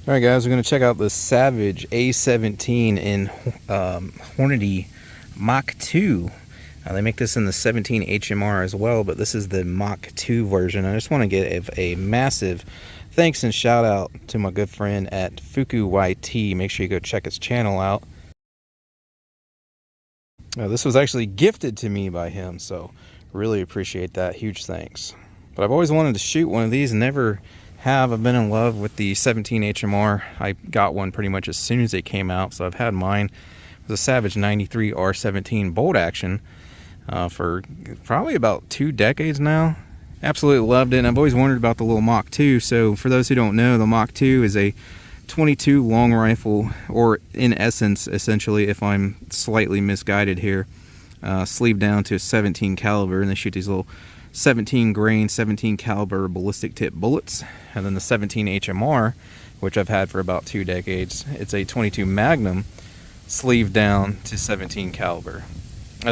Alright guys, we're going to check out the Savage A17 in Hornady Mach 2. They make this in the 17 HMR as well, but this is the Mach 2 version. I just want to give a massive thanks and shout out to my good friend at Fuku YT. Make sure you go check his channel out. This was actually gifted to me by him, so really appreciate that. Huge thanks. But I've always wanted to shoot one of these, never have. I've been in love with the 17 HMR. I got one pretty much as soon as it came out, so I've had mine. It was a Savage 93 R17 bolt action for probably about 2 decades now. Absolutely loved it, and I've always wondered about the little Mach 2. So for those who don't know, the Mach 2 is a 22 long rifle, or in essence, essentially, if I'm slightly misguided here, sleeved down to a 17 caliber, and they shoot these little 17 grain, 17 caliber ballistic tip bullets. And then the 17 HMR, which I've had for about 2 decades, it's a 22 Magnum sleeved down to 17 caliber.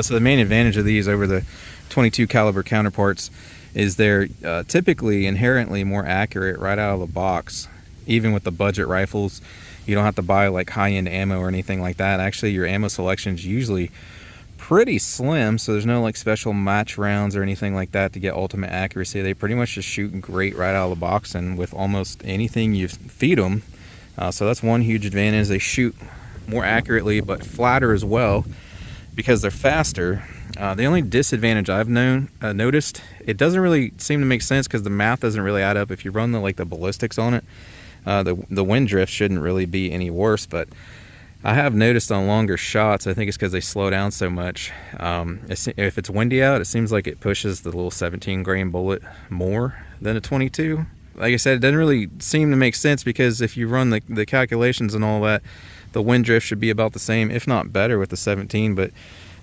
So the main advantage of these over the 22 caliber counterparts is they're typically inherently more accurate right out of the box. Even with the budget rifles, you don't have to buy like high-end ammo or anything like that. Actually, your ammo selection is usually pretty slim, so there's no like special match rounds or anything like that to get ultimate accuracy. They pretty much just shoot great right out of the box, and with almost anything you feed them. So that's one huge advantage. They shoot more accurately but flatter as well because they're faster. The only disadvantage I've noticed, it doesn't really seem to make sense because the math doesn't really add up. If you run the ballistics on it, the wind drift shouldn't really be any worse, but I have noticed on longer shots, I think it's because they slow down so much. If it's windy out, it seems like it pushes the little 17 grain bullet more than a 22. Like I said, it doesn't really seem to make sense because if you run the calculations and all that, the wind drift should be about the same, if not better, with the 17. But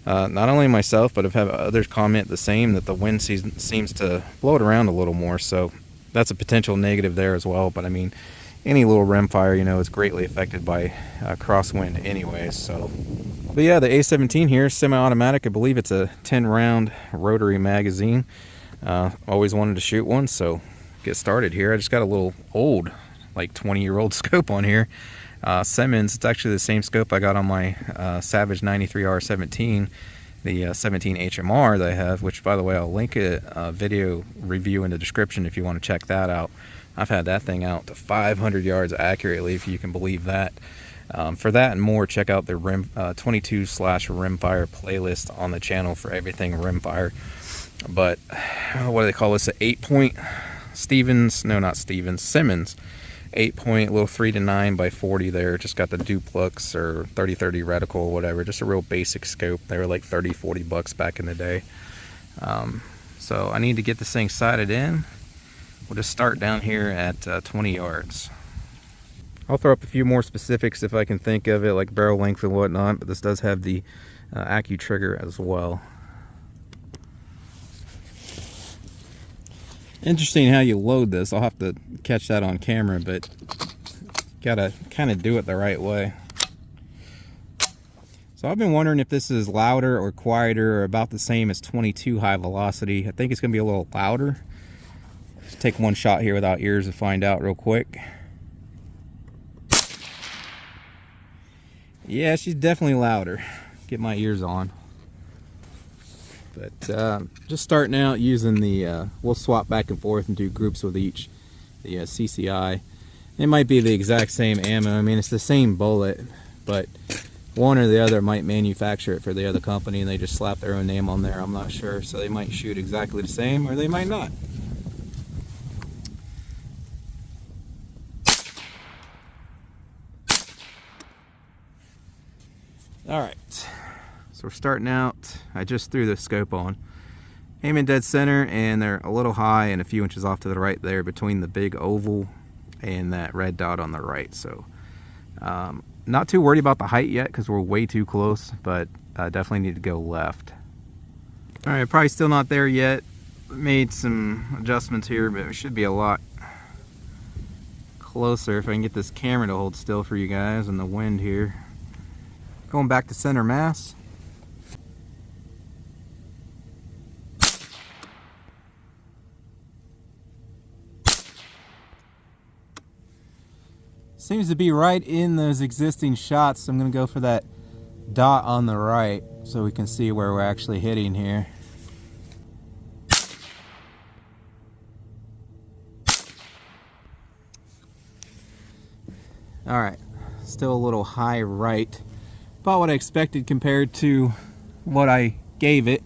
not only myself, but I've had others comment the same, that the wind seems to blow it around a little more. So that's a potential negative there as well. But I mean, any little rimfire, you know, is greatly affected by crosswind anyways. So, but yeah, the A17 here, semi-automatic. I believe it's a 10-round rotary magazine. Always wanted to shoot one, so get started here. I just got a little old, like 20-year-old scope on here. Simmons. It's actually the same scope I got on my Savage 93 R17, the 17 HMR that I have, which, by the way, I'll link a video review in the description if you want to check that out. I've had that thing out to 500 yards accurately, if you can believe that. For that and more, check out the 22/rimfire playlist on the channel for everything rimfire. But what do they call this? An 8-point Simmons 8-point, little 3-9 by 40 there. Just got the duplex or 30-30 reticle, whatever. Just a real basic scope. They were like 30-40 bucks back in the day. So I need to get this thing sighted in. We'll just start down here at 20 yards. I'll throw up a few more specifics if I can think of it, like barrel length and whatnot, but this does have the Accu trigger as well. Interesting how you load this. I'll have to catch that on camera, but gotta kind of do it the right way. So I've been wondering if this is louder or quieter or about the same as 22 high velocity. I think it's gonna be a little louder. Let's take one shot here without ears to find out real quick. Yeah, she's definitely louder. Get my ears on. But just starting out using the, we'll swap back and forth and do groups with each, the CCI. It might be the exact same ammo. I mean, it's the same bullet, but one or the other might manufacture it for the other company and they just slap their own name on there. I'm not sure. So they might shoot exactly the same or they might not. Alright, so we're starting out. I just threw the scope on. Aiming dead center, and they're a little high and a few inches off to the right there between the big oval and that red dot on the right. So not too worried about the height yet because we're way too close, but definitely need to go left. Alright, probably still not there yet. Made some adjustments here, but it should be a lot closer if I can get this camera to hold still for you guys and the wind here. Going back to center mass. Seems to be right in those existing shots. So I'm going to go for that dot on the right so we can see where we're actually hitting here. Alright, still a little high right. About what I expected compared to what I gave it.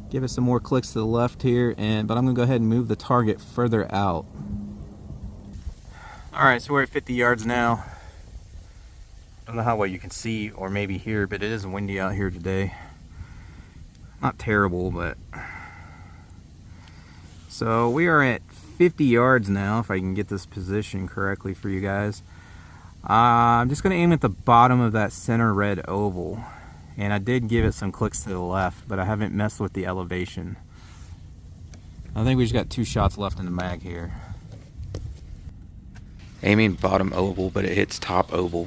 Give it some more clicks to the left here, but I'm going to go ahead and move the target further out. Alright, so we're at 50 yards now. I don't know how well you can see or maybe hear, but it is windy out here today. Not terrible, but... So we are at 50 yards now, if I can get this position correctly for you guys. I'm just going to aim at the bottom of that center red oval. And I did give it some clicks to the left, but I haven't messed with the elevation. I think we just got 2 shots left in the mag here. Aiming bottom oval, but it hits top oval.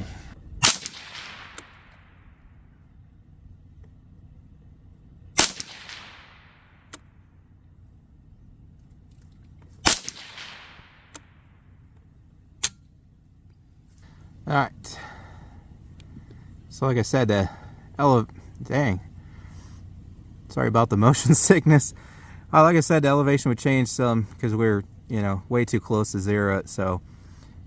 Alright. So like I said, dang. Sorry about the motion sickness. Like I said, the elevation would change some because we're, way too close to zero. So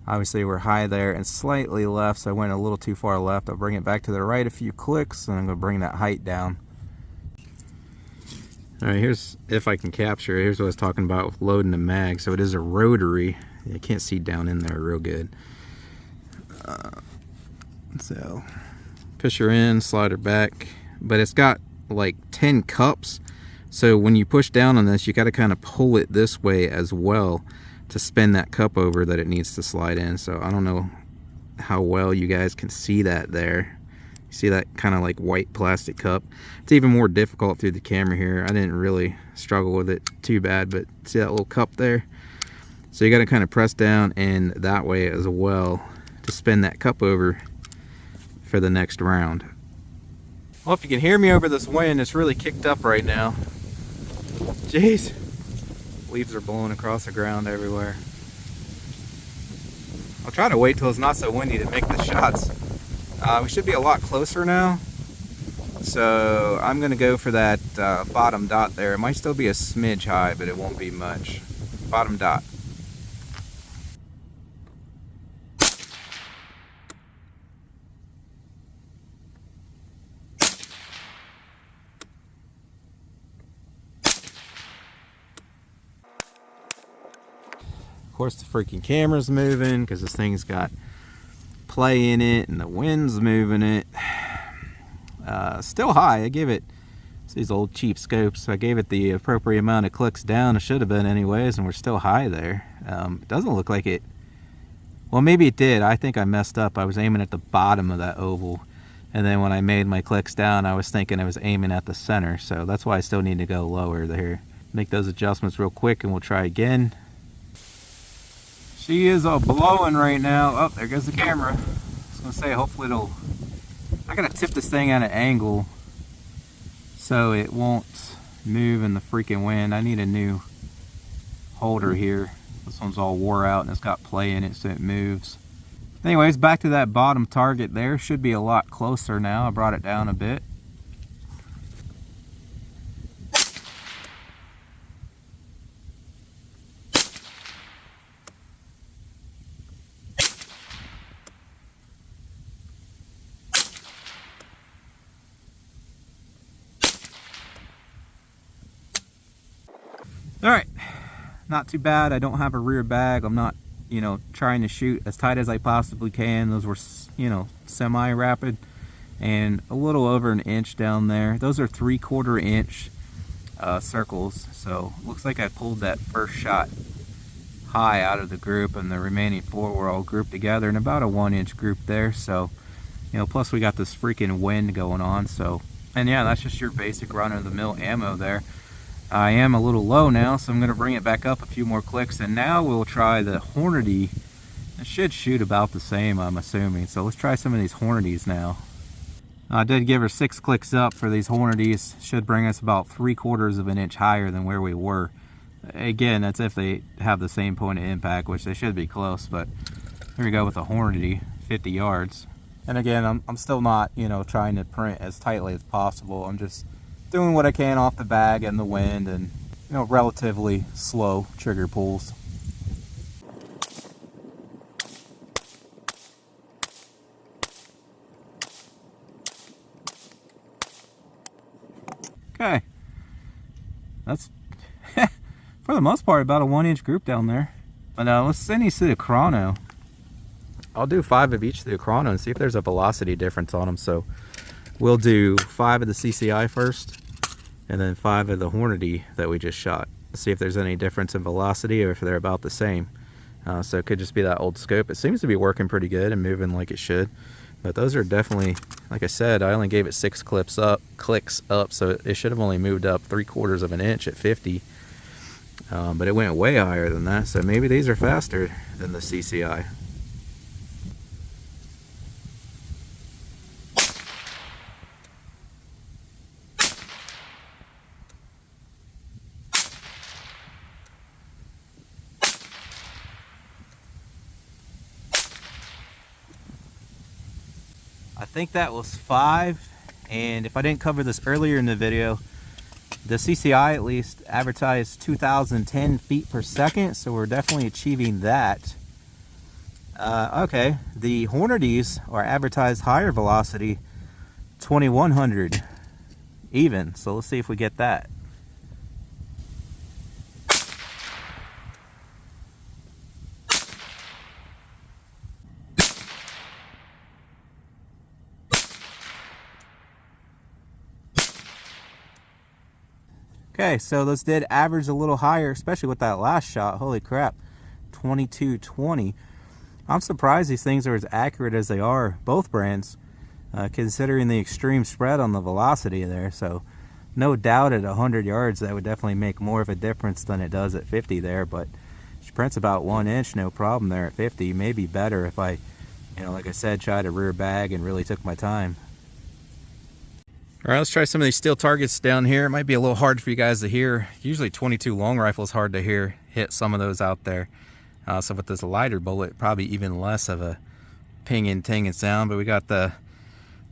obviously we're high there and slightly left. So I went a little too far left. I'll bring it back to the right a few clicks and I'm going to bring that height down. Alright, here's, if I can capture, here's what I was talking about with loading the mag. So it is a rotary. You can't see down in there real good. So push her in, slide her back, but it's got like 10 cups, so when you push down on this you got to kind of pull it this way as well to spin that cup over that it needs to slide in. So I don't know how well you guys can see that there. You see that kind of like white plastic cup? It's even more difficult through the camera here. I didn't really struggle with it too bad, but see that little cup there? So you got to kind of press down in that way as well to spin that cup over for the next round. Well, if you can hear me over this wind, it's really kicked up right now. Jeez. Leaves are blowing across the ground everywhere. I'll try to wait till it's not so windy to make the shots. We should be a lot closer now. So I'm going to go for that bottom dot there. It might still be a smidge high, but it won't be much. Bottom dot. Of course the freaking camera's moving because this thing's got play in it and the wind's moving it. Still high. I gave it, it's these old cheap scopes, I gave it the appropriate amount of clicks down. It should have been anyways, and we're still high there. It doesn't look like it, well maybe it did. I think I messed up. I was aiming at the bottom of that oval, and then when I made my clicks down I was thinking I was aiming at the center, so that's why I still need to go lower there. Make those adjustments real quick and we'll try again. She is blowing right now. Oh, there goes the camera. I was gonna say, hopefully it'll, I gotta tip this thing at an angle so it won't move in the freaking wind. I need a new holder here. This one's all wore out and it's got play in it so it moves. Anyways, back to that bottom target there. Should be a lot closer now. I brought it down a bit. All right, not too bad. I don't have a rear bag. I'm not, trying to shoot as tight as I possibly can. Those were, semi-rapid and a little over an inch down there. Those are 3/4 inch circles. So looks like I pulled that first shot high out of the group, and the remaining 4 were all grouped together in about a 1 inch group there. So, plus we got this freaking wind going on. So, and yeah, that's just your basic run-of-the-mill ammo there. I am a little low now, so I'm going to bring it back up a few more clicks, and now we'll try the Hornady. It should shoot about the same, I'm assuming. So let's try some of these Hornadies now. I did give her 6 clicks up for these Hornadies. Should bring us about 3/4 of an inch higher than where we were. Again, that's if they have the same point of impact, which they should be close, but Here we go with a Hornady, 50 yards. And again, I'm still not, you know, trying to print as tightly as possible. I'm just doing what I can off the bag and the wind, and, you know, relatively slow trigger pulls. Okay, that's for the most part about a 1-inch group down there. But let's send these to the chrono. I'll do 5 of each to the chrono and see if there's a velocity difference on them. So we'll do 5 of the CCI first, and then 5 of the Hornady that we just shot. See if there's any difference in velocity or if they're about the same. So it could just be that old scope. It seems to be working pretty good and moving like it should. But those are definitely, like I said, I only gave it 6 clicks up, so it should have only moved up 3/4 of an inch at 50. But it went way higher than that, so maybe these are faster than the CCI. I think that was 5, and if I didn't cover this earlier in the video, the CCI at least advertised 2010 feet per second, so we're definitely achieving that. Okay, the Hornadys are advertised higher velocity, 2100 even, so let's see if we get that. Okay, so those did average a little higher, especially with that last shot. Holy crap, 2220. I'm surprised these things are as accurate as they are, both brands, considering the extreme spread on the velocity there. So no doubt at 100 yards that would definitely make more of a difference than it does at 50 there, but she prints about 1 inch, no problem there at 50. Maybe better if I, you know, like I said, tried a rear bag and really took my time. All right, let's try some of these steel targets down here. It might be a little hard for you guys to hear. Usually 22 long rifle is hard to hear, hit some of those out there. So with this lighter bullet, probably even less of a pinging, tinging sound. But we got the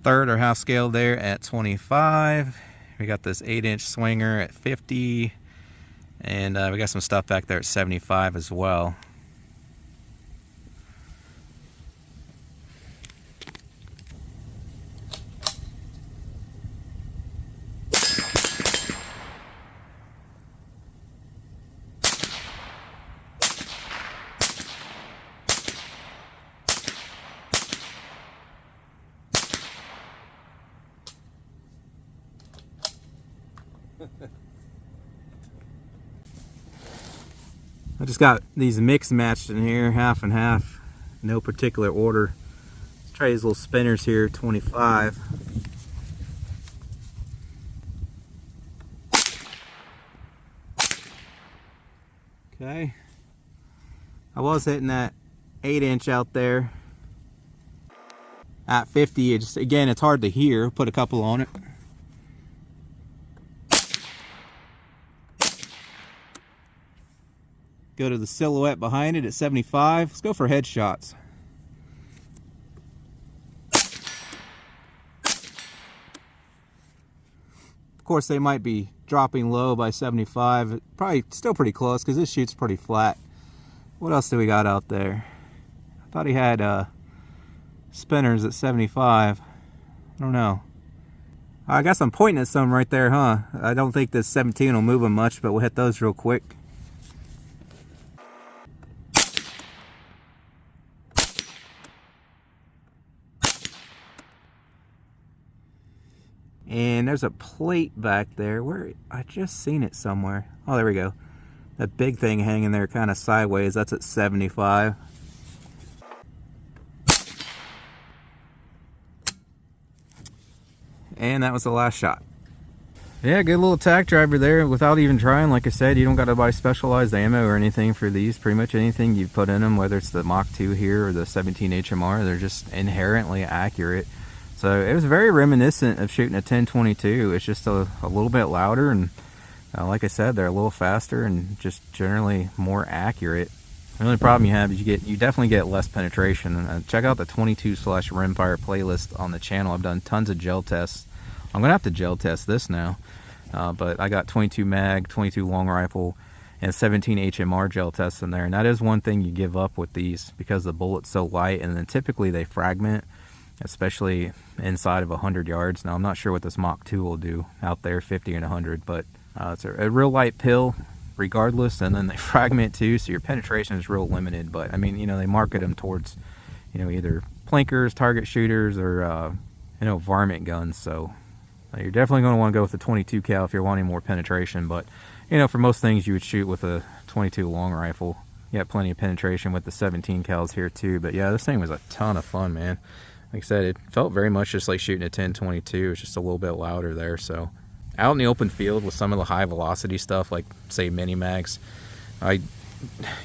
1/3 or half scale there at 25. We got this 8-inch swinger at 50. And we got some stuff back there at 75 as well. I just got these mix matched in here, half and half, no particular order. Let's try these little spinners here, 25. Okay. I was hitting that 8-inch out there. At 50, it just, again, it's hard to hear. Put a couple on it. Go to the silhouette behind it at 75. Let's go for headshots. Of course, they might be dropping low by 75. Probably still pretty close because this shoots pretty flat. What else do we got out there? I thought he had spinners at 75. I don't know. I guess I'm pointing at some right there, huh? I don't think this 17 will move them much, but we'll hit those real quick. And there's a plate back there. Where I just seen it somewhere. Oh, there we go. That big thing hanging there kind of sideways. That's at 75. And that was the last shot. Yeah, good little tack driver there without even trying. Like I said, you don't got to buy specialized ammo or anything for these. Pretty much anything you put in them, whether it's the Mach 2 here or the 17 HMR, they're just inherently accurate. So it was very reminiscent of shooting a 1022. It's just a little bit louder, and like I said, they're a little faster and just generally more accurate. The only problem you have is you definitely get less penetration. Check out the 22/rimfire playlist on the channel. I've done tons of gel tests. I'm gonna have to gel test this now, but I got 22 mag, 22 long rifle, and 17 HMR gel tests in there. And that is one thing you give up with these because the bullet's so light, and then typically they fragment, especially inside of 100 yards. Now I'm not sure what this Mach 2 will do out there, 50 and 100, but it's a real light pill regardless, and then they fragment too, so your penetration is real limited. But I mean, you know, they market them towards, you know, either plinkers, target shooters, or you know, varmint guns. So you're definitely going to want to go with the 22 cal if you're wanting more penetration. But you know, for most things you would shoot with a 22 long rifle. You got plenty of penetration with the 17 cals here too. But yeah, this thing was a ton of fun, man. Like I said, it felt very much just like shooting a 10-22. It's just a little bit louder there. So out in the open field with some of the high velocity stuff, like say mini mags, I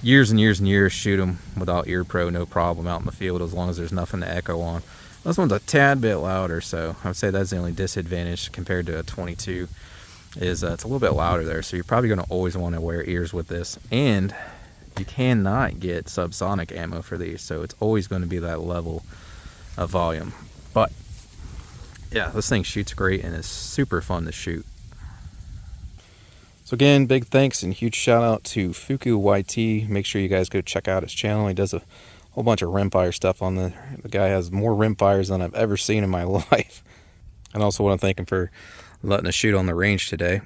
years and years and years shoot them without ear pro, no problem, out in the field, as long as there's nothing to echo on. This one's a tad bit louder, so I would say that's the only disadvantage compared to a 22, is it's a little bit louder there. So you're probably going to always want to wear ears with this, and you cannot get subsonic ammo for these, so it's always going to be that level of volume. But yeah, this thing shoots great and is super fun to shoot. So again, big thanks and huge shout out to Fuku YT. Make sure you guys go check out his channel. He does a whole bunch of rimfire stuff on there. The guy has more rimfires than I've ever seen in my life. And also want to thank him for letting us shoot on the range today.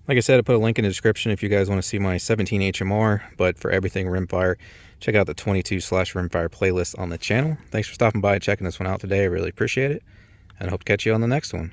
Like I said, I put a link in the description if you guys want to see my 17 HMR, but for everything rimfire, check out the 22/rimfire playlist on the channel. Thanks for stopping by and checking this one out today. I really appreciate it, and I hope to catch you on the next one.